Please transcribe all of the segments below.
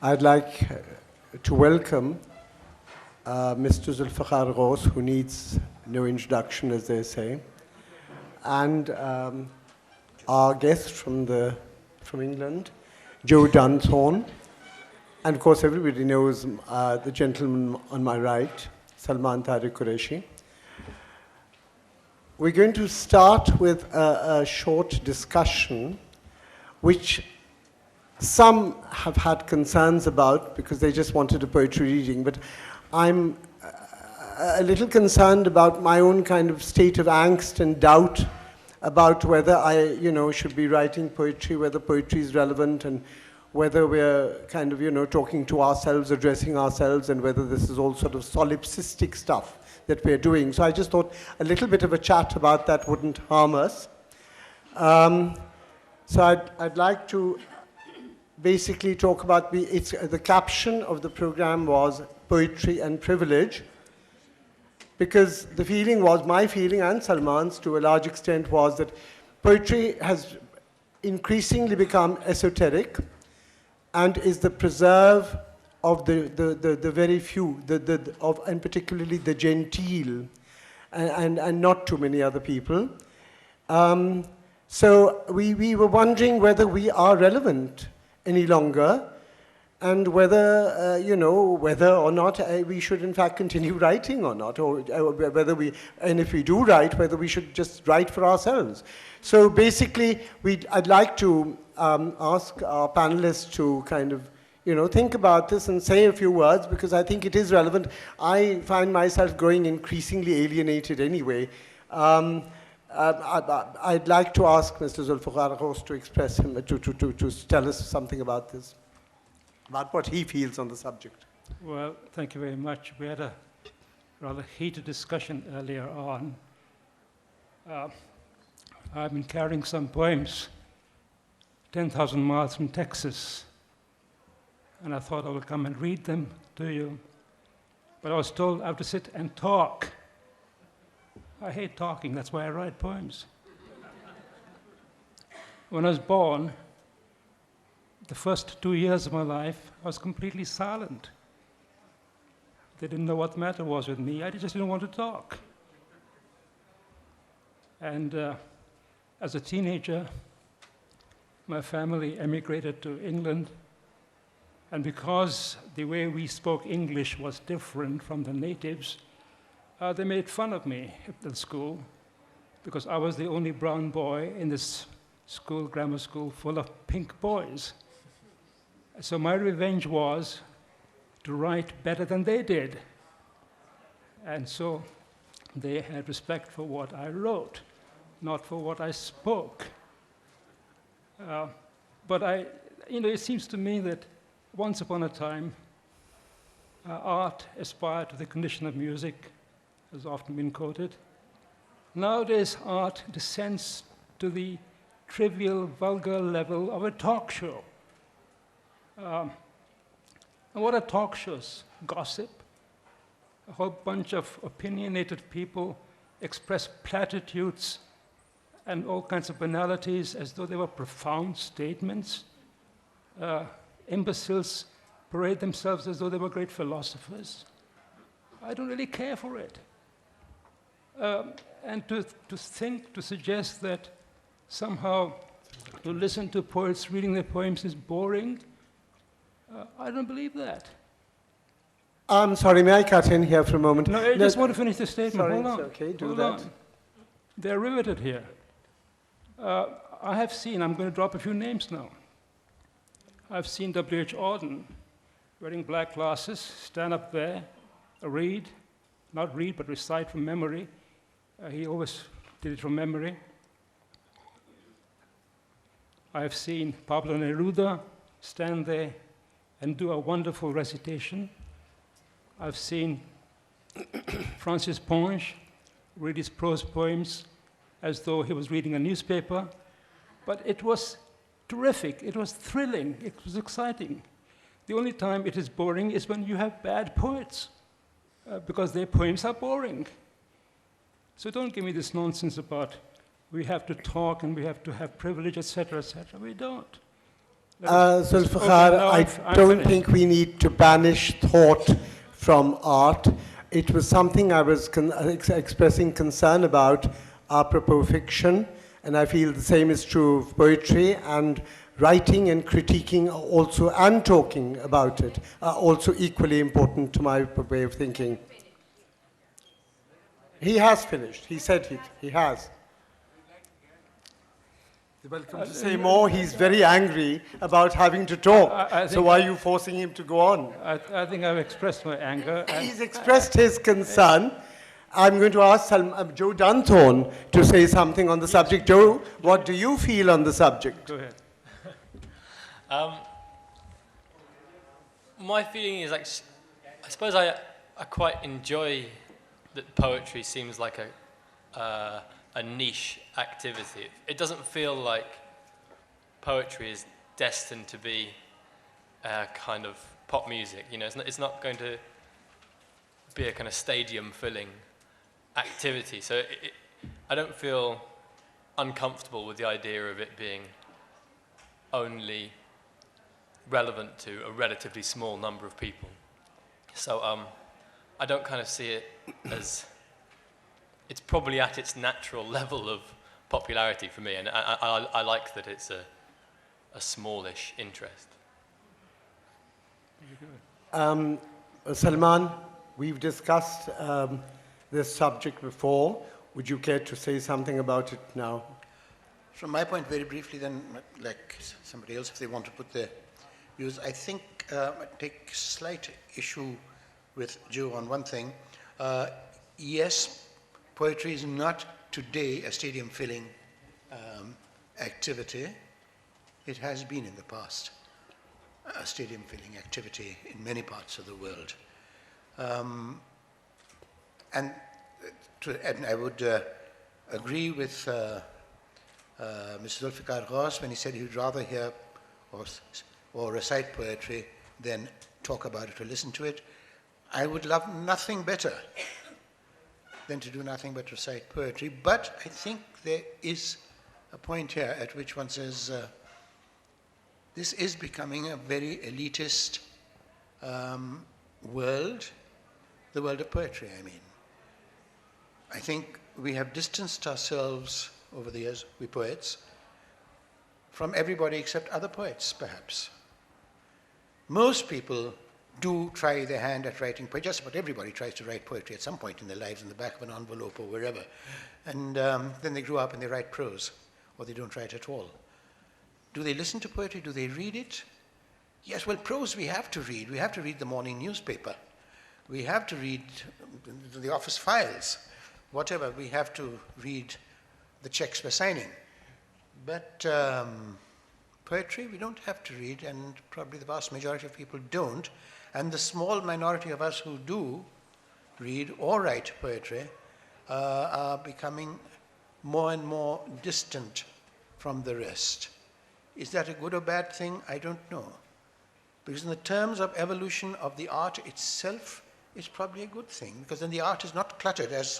I'd like to welcome Mr. Zulfikar Ghaus, who needs no introduction, as they say, and our guest from England, Joe Dunthorne, and of course everybody knows the gentleman on my right, Salman Tariq Qureshi. We're going to start with a short discussion, which some have had concerns about because they just wanted a poetry reading, but I'm a little concerned about my own kind of state of angst and doubt about whether I, should be writing poetry, whether poetry is relevant, and whether we're kind of, talking to ourselves, addressing ourselves, and whether this is all sort of solipsistic stuff that we're doing. So I just thought a little bit of a chat about that wouldn't harm us. So I'd like to basically talk about the caption of the program was Poetry and Privilege, because the feeling was, my feeling and Salman's to a large extent, was that poetry has increasingly become esoteric and is the preserve of the very few, and particularly the genteel, and not too many other people. So we were wondering whether we are relevant any longer, and whether, whether or not we should in fact continue writing or not, or whether and if we do write, whether we should just write for ourselves. So basically, I'd like to ask our panelists to kind of, think about this and say a few words, because I think it is relevant. I find myself growing increasingly alienated anyway. I'd like to ask Mr. Zulfikar Ghaus to express him, to tell us something about this, about what he feels on the subject. Well, thank you very much. We had a rather heated discussion earlier on. I've been carrying some poems 10,000 miles from Texas, and I thought I would come and read them to you. But I was told I have to sit and talk. I hate talking, that's why I write poems. When I was born, the first 2 years of my life, I was completely silent. They didn't know what the matter was with me, I just didn't want to talk. And as a teenager, my family emigrated to England, and because the way we spoke English was different from the natives, they made fun of me at the school because I was the only brown boy in this school, grammar school, full of pink boys. So my revenge was to write better than they did. And so they had respect for what I wrote, not for what I spoke. But it seems to me that once upon a time, art aspired to the condition of music, has often been quoted. Nowadays, art descends to the trivial, vulgar level of a talk show. And what are talk shows? Gossip. A whole bunch of opinionated people express platitudes and all kinds of banalities as though they were profound statements. Imbeciles parade themselves as though they were great philosophers. I don't really care for it. And to suggest that somehow to listen to poets reading their poems is boring, I don't believe that. I'm sorry, may I cut in here for a moment? No, I just want to finish the statement. Sorry, Hold on. it's okay, do Hold that. on. They're riveted here. I have seen, I'm going to drop a few names now. I've seen W.H. Auden wearing black glasses, stand up there, read, not read, but recite from memory. He always did it from memory. I've seen Pablo Neruda stand there and do a wonderful recitation. I've seen Francis Ponge read his prose poems as though he was reading a newspaper. But it was terrific, it was thrilling, it was exciting. The only time it is boring is when you have bad poets, because their poems are boring. So don't give me this nonsense about we have to talk and we have to have privilege, etc., etc. We don't. Zulfiqar, no, I I'm don't finished. think we need to banish thought from art. It was something I was expressing concern about apropos fiction, and I feel the same is true of poetry, and writing and critiquing also, and talking about it, are also equally important to my way of thinking. He has finished. He said he has. You're welcome to say more. He's very angry about having to talk. I So think why are you forcing him to go on? I think I've expressed my anger. He's expressed his concern. I'm going to ask Joe Dunthorne to say something on the subject. Joe, what do you feel on the subject? Go ahead. My feeling is like, I suppose I quite enjoy that poetry seems like a niche activity. It doesn't feel like poetry is destined to be a kind of pop music. You know, it's not going to be a kind of stadium-filling activity. So I don't feel uncomfortable with the idea of it being only relevant to a relatively small number of people. So I don't kind of see it as, it's probably at its natural level of popularity for me, and I like that it's a smallish interest. Salman, we've discussed this subject before. Would you care to say something about it now? From my point, very briefly, then, like somebody else, if they want to put their views, I think I take slight issue with Joe on one thing. Yes, poetry is not today a stadium-filling activity. It has been in the past a stadium-filling activity in many parts of the world. And I would agree with Mr. Zulfiqar Ghaus when he said he would rather hear or recite poetry than talk about it or listen to it. I would love nothing better than to do nothing but recite poetry, but I think there is a point here at which one says this is becoming a very elitist world, the world of poetry, I mean. I think we have distanced ourselves over the years, we poets, from everybody except other poets, perhaps. Most people do try their hand at writing poetry. Just about everybody tries to write poetry at some point in their lives, in the back of an envelope or wherever. And then they grow up and they write prose, or they don't write at all. Do they listen to poetry? Do they read it? Yes, well, prose we have to read. We have to read the morning newspaper. We have to read the office files. Whatever, we have to read the checks we're signing. But poetry, we don't have to read, and probably the vast majority of people don't. And the small minority of us who do read or write poetry are becoming more and more distant from the rest. Is that a good or bad thing? I don't know. Because in the terms of evolution of the art itself, it's probably a good thing, because then the art is not cluttered, as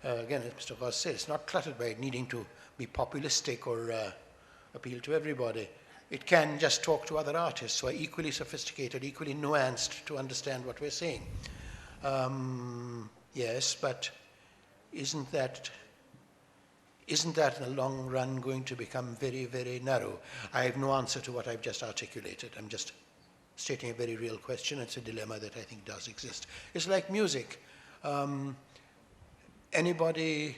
again, as Mr. Ghaus says, it's not cluttered by needing to be populistic or appeal to everybody. It can just talk to other artists who are equally sophisticated, equally nuanced to understand what we're saying. Yes, but isn't that in the long run going to become very, very narrow? I have no answer to what I've just articulated. I'm just stating a very real question. It's a dilemma that I think does exist. It's like music. Anybody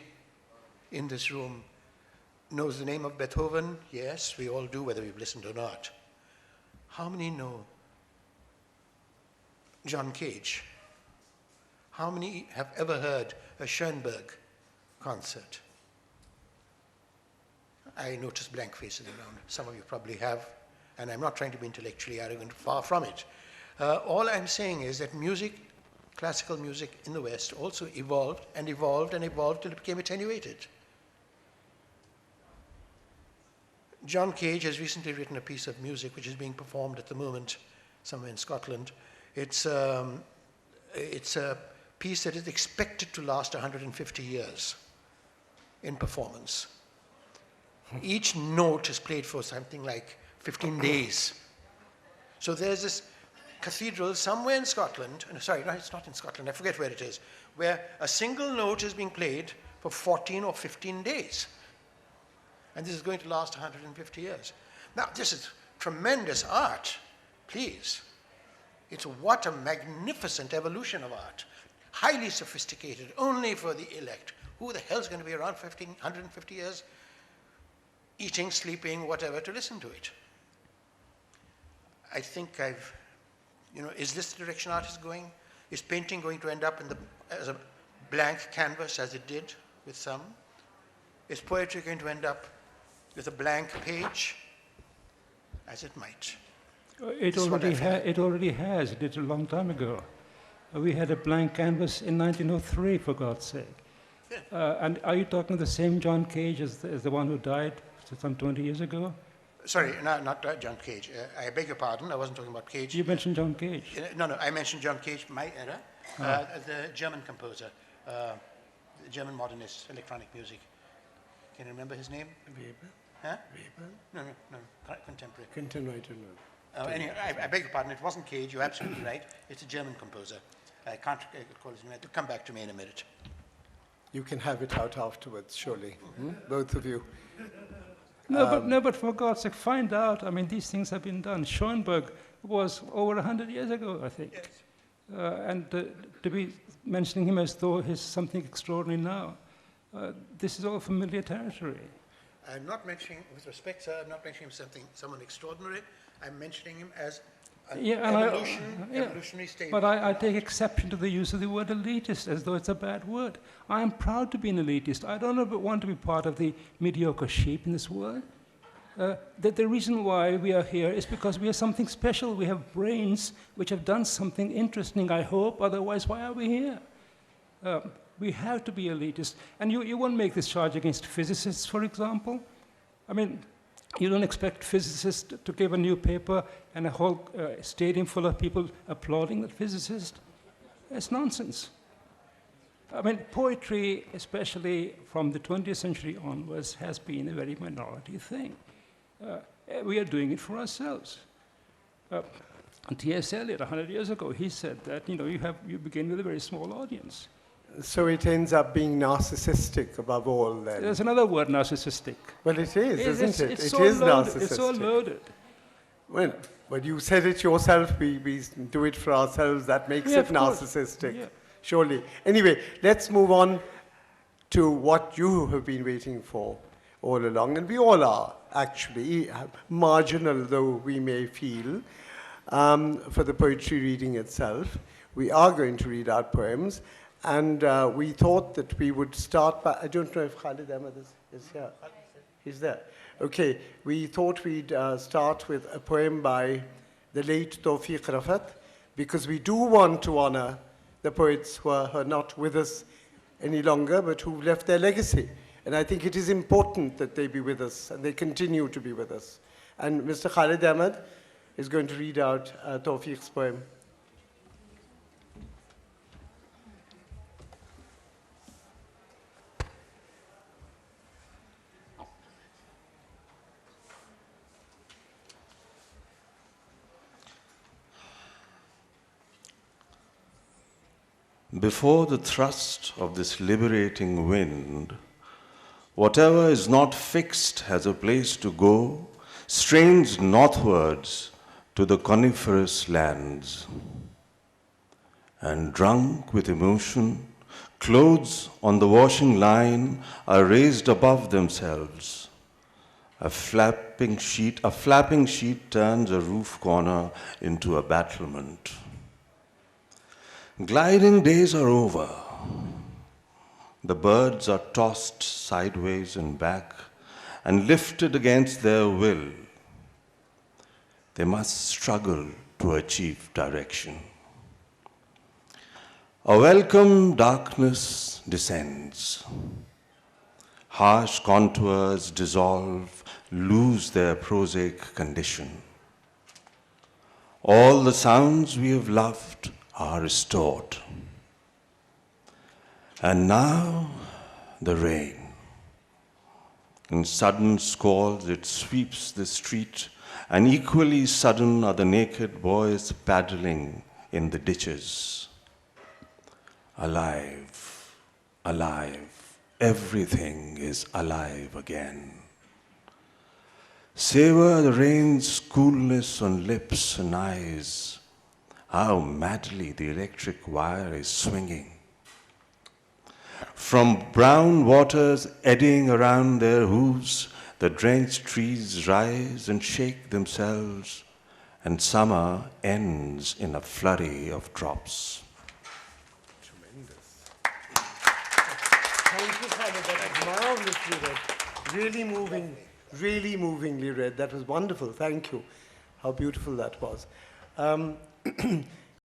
in this room knows the name of Beethoven? Yes, we all do, whether we've listened or not. How many know John Cage? How many have ever heard a Schoenberg concert? I notice blank faces around. Some of you probably have, and I'm not trying to be intellectually arrogant, far from it. All I'm saying is that music, classical music in the West, also evolved and evolved and evolved till it became attenuated. John Cage has recently written a piece of music which is being performed at the moment somewhere in Scotland. It's a piece that is expected to last 150 years in performance. Each note is played for something like 15 days. So there's this cathedral somewhere in Scotland, sorry, no, it's not in Scotland, I forget where it is, where a single note is being played for 14 or 15 days. And this is going to last 150 years. Now, this is tremendous art, please. It's what a magnificent evolution of art. Highly sophisticated, only for the elect. Who the hell's going to be around 150 years, eating, sleeping, whatever, to listen to it? I think is this the direction art is going? Is painting going to end up as a blank canvas, as it did with some? Is poetry going to end up with a blank page, as it might? It already has. It did a long time ago. We had a blank canvas in 1903, for God's sake. Yeah. And are you talking the same John Cage as the one who died some 20 years ago? Sorry, not John Cage. I beg your pardon, I wasn't talking about Cage. You mentioned John Cage. No, I mentioned John Cage, my era, the German composer, the German modernist, electronic music. Can you remember his name? Weber? Huh? Weber? No, contemporary. Contemporary, I don't know. Anyway, I beg your pardon, it wasn't Cage, you're absolutely right. It's a German composer. I can't recall his name. Come back to me in a minute. You can have it out afterwards, surely. Both of you. No, but for God's sake, find out. I mean, these things have been done. Schoenberg was over 100 years ago, I think. Yes. And to be mentioning him as though he's something extraordinary now, this is all familiar territory. I'm not mentioning, with respect, sir, I'm not mentioning someone extraordinary. I'm mentioning him as an evolutionary stage. But I take exception to the use of the word elitist as though it's a bad word. I am proud to be an elitist. I don't want to be part of the mediocre sheep in this world. The reason why we are here is because we are something special. We have brains which have done something interesting, I hope. Otherwise, why are we here? We have to be elitist. And you won't make this charge against physicists, for example. I mean, you don't expect physicists to give a new paper and a whole stadium full of people applauding that physicist. It's nonsense. I mean, poetry, especially from the 20th century onwards, has been a very minority thing. We are doing it for ourselves. T.S. Eliot, 100 years ago, he said that, you begin with a very small audience. So it ends up being narcissistic above all then. There's another word, narcissistic. Well, it is, isn't it? It's It so is loaded. narcissistic. It's so loaded. Well, but you said it yourself, we do it for ourselves, that makes Yeah, it of course. narcissistic, Yeah. surely. Anyway, let's move on to what you have been waiting for all along, and we all are, actually, marginal though we may feel, for the poetry reading itself. We are going to read out poems, and we thought that we would start by, I don't know if Khalid Ahmed is here. He's there. Okay, we thought we'd start with a poem by the late Tawfiq Rafat, because we do want to honor the poets who are not with us any longer, but who've left their legacy. And I think it is important that they be with us, and they continue to be with us. And Mr. Khalid Ahmed is going to read out Tawfiq's poem. Before the thrust of this liberating wind, whatever is not fixed has a place to go, strains northwards to the coniferous lands. And drunk with emotion, clothes on the washing line are raised above themselves. A flapping sheet turns a roof corner into a battlement. Gliding days are over. The birds are tossed sideways and back and lifted against their will. They must struggle to achieve direction. A welcome darkness descends. Harsh contours dissolve, lose their prosaic condition. All the sounds we have loved are restored. And now the rain. In sudden squalls it sweeps the street and equally sudden are the naked boys paddling in the ditches. Alive, alive, everything is alive again. Savor the rain's coolness on lips and eyes. How madly the electric wire is swinging. From brown waters eddying around their hooves, the drenched trees rise and shake themselves, and summer ends in a flurry of drops. Thank you, Father. That was marvelously read. Really movingly read. That was wonderful. Thank you. How beautiful that was.